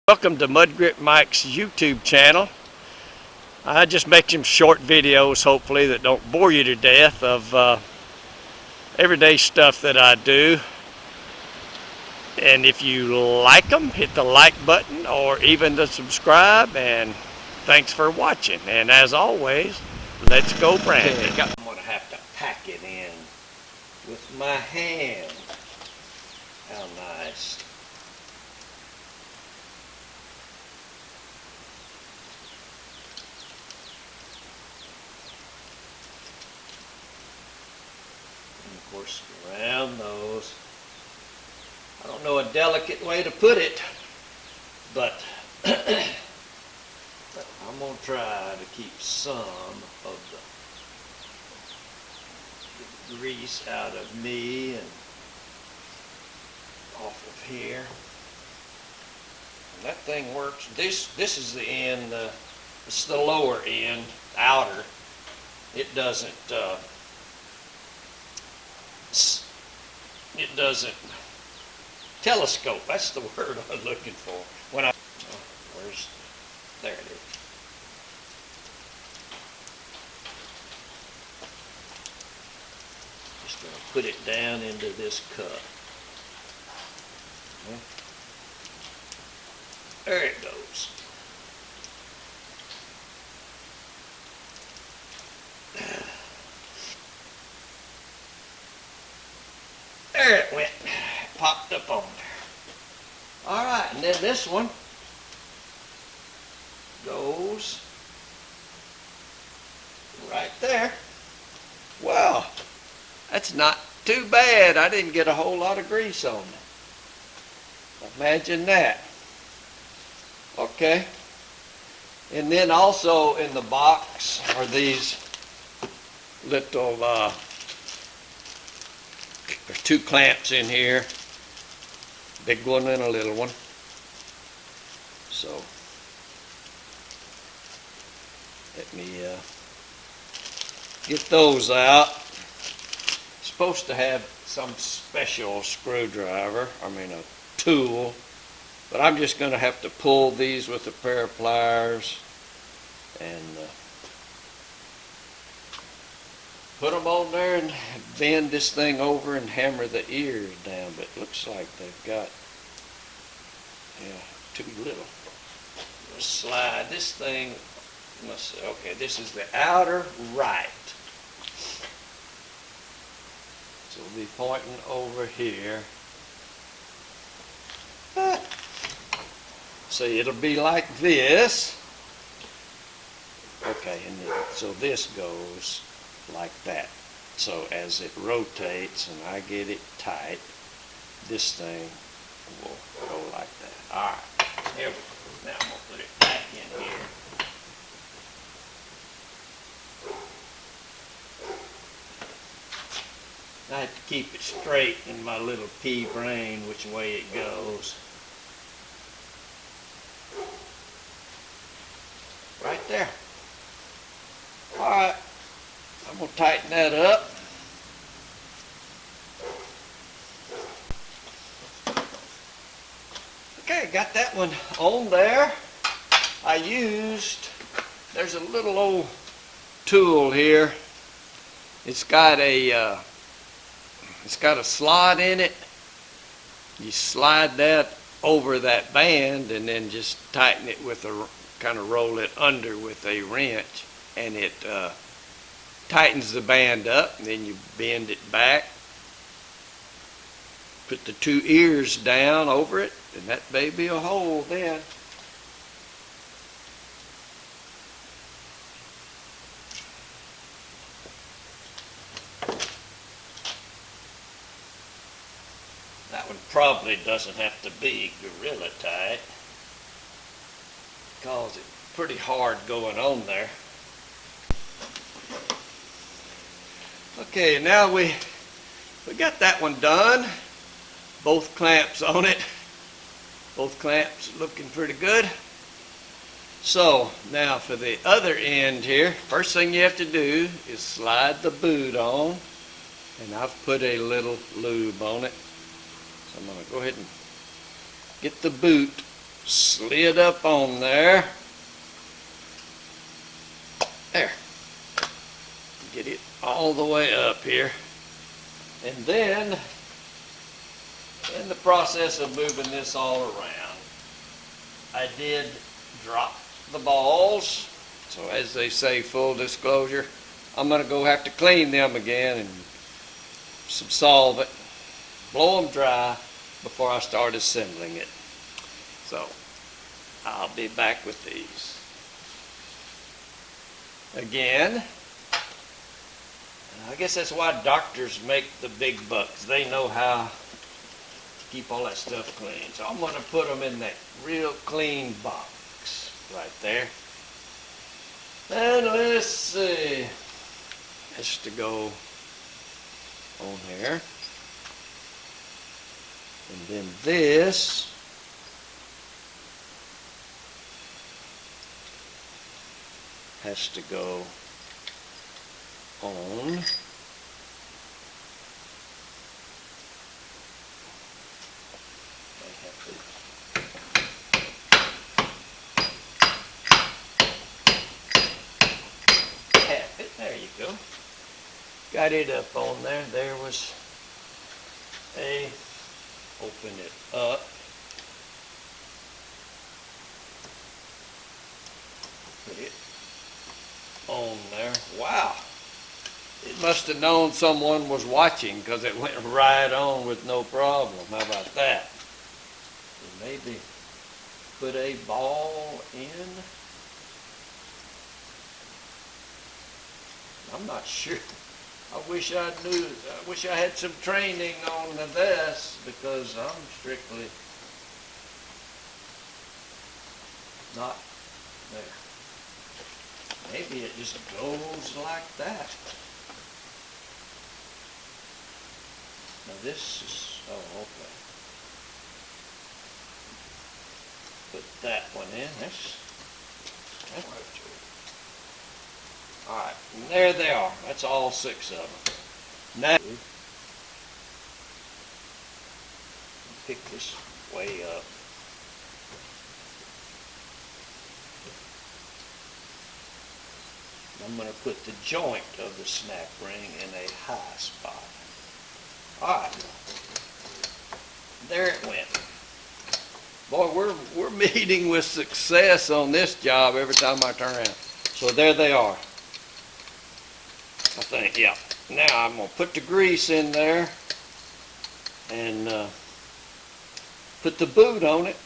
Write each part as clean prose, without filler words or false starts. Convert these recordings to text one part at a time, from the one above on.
Welcome to Mud Grip Mike's YouTube channel. I just make some short videos, hopefully, that don't bore you to death of everyday stuff that I do. And if you like them, hit the like button or even the subscribe. And thanks for watching. And as always, let's go branding. Okay, I'm going to have to pack it in with my hand. How nice. Of course, around those. I don't know a delicate way to put it, but I'm going to try to keep some of the grease out of me and off of here. And that thing works. This is the end. It's the lower end, outer. It doesn't. It doesn't telescope. That's the word I was looking for. When I there it is. Just going to put it down into this cup. There it goes. There it went. Popped up on there. Alright, and then this one goes right there. Wow, that's not too bad. I didn't get a whole lot of grease on it. Imagine that. Okay. And then also in the box are these little there's two clamps in here, big one and a little one. So let me get those out. Supposed to have some special screwdriver, a tool, but I'm just going to have to pull these with a pair of pliers and put them on there and bend this thing over and hammer the ears down. But it looks like they've got, too little. Let's slide this thing. Okay, this is the outer right. So we'll be pointing over here. See, it'll be like this. Okay, and then, so this goes like that. So as it rotates and I get it tight, this thing will go like that. Alright, here we go. Now I'm going to put it back in here. I have to keep it straight in my little pea brain which way it goes. Right there. Alright. I'm going to tighten that up. Okay, got that one on there. There's a little old tool here. It's got a slot in it. You slide that over that band and then just tighten it with kind of roll it under with a wrench, and it tightens the band up, and then you bend it back, put the two ears down over it, and that baby will hold then. That one probably doesn't have to be gorilla tight because it's pretty hard going on there. Okay, now we got that one done. Both clamps on it. Both clamps looking pretty good. So now for the other end here, first thing you have to do is slide the boot on, and I've put a little lube on it. So I'm going to go ahead and get the boot slid up on there. There. Get it all the way up here. And then, in the process of moving this all around, I did drop the balls. So as they say, full disclosure, I'm going to go have to clean them again and some solvent, blow them dry before I start assembling it. So I'll be back with these. Again, I guess that's why doctors make the big bucks. They know how to keep all that stuff clean. So I'm going to put them in that real clean box right there. And let's see. Has to go on here. And then this has to go on tap it. There you go. Got it up on there. There was a, open it up. Put it on there. Wow. It must have known someone was watching because it went right on with no problem. How about that? Maybe put a ball in. I'm not sure. I wish I knew. I wish I had some training on this because I'm strictly not there. Maybe it just goes like that. Now this is, oh, okay. Put that one in. That's right. All right, and there they are. That's all 6 of them. Now, pick this way up. I'm going to put the joint of the snap ring in a high spot. All right, there it went. Boy, we're meeting with success on this job every time I turn around. So there they are. I think, yeah. Now I'm going to put the grease in there and put the boot on it.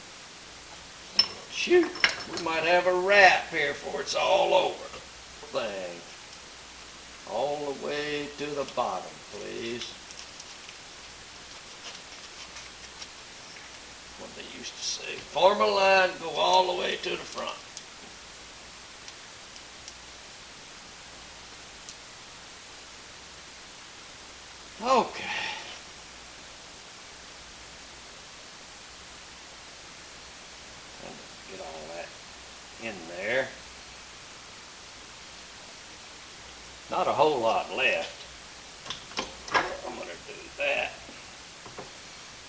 Shoot, we might have a wrap here before it's all over. Thing. All the way to the bottom, please. What they used to say. Form a line, go all the way to the front. Okay. Get all that in there. Not a whole lot left. I'm going to do that.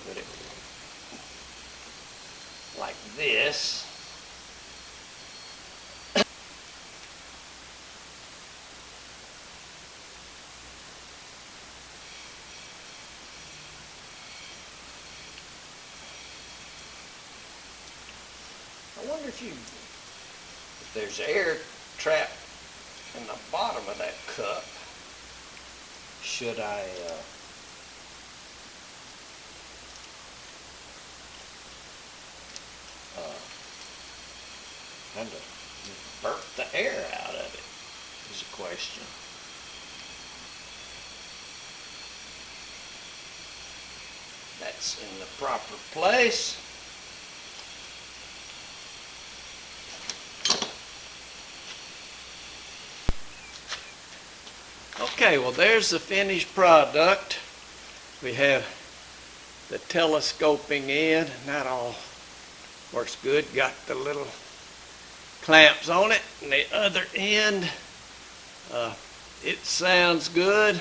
Put it like this. I wonder if there's air trapped in the bottom of that cup. Should I kind of burp the air out of it is a question. That's in the proper place. Okay, well there's the finished product. We have the telescoping in, and that all works good. Got the little clamps on it, and the other end, it sounds good.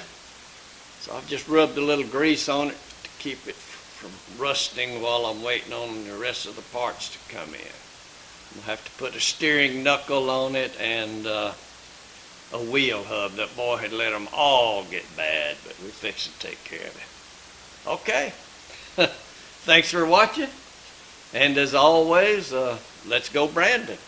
So I've just rubbed a little grease on it to keep it from rusting while I'm waiting on the rest of the parts to come in. We'll have to put a steering knuckle on it and a wheel hub. That boy had let them all get bad, but we're fixing to take care of it. Okay. Thanks for watching. And as always, let's go Brandon.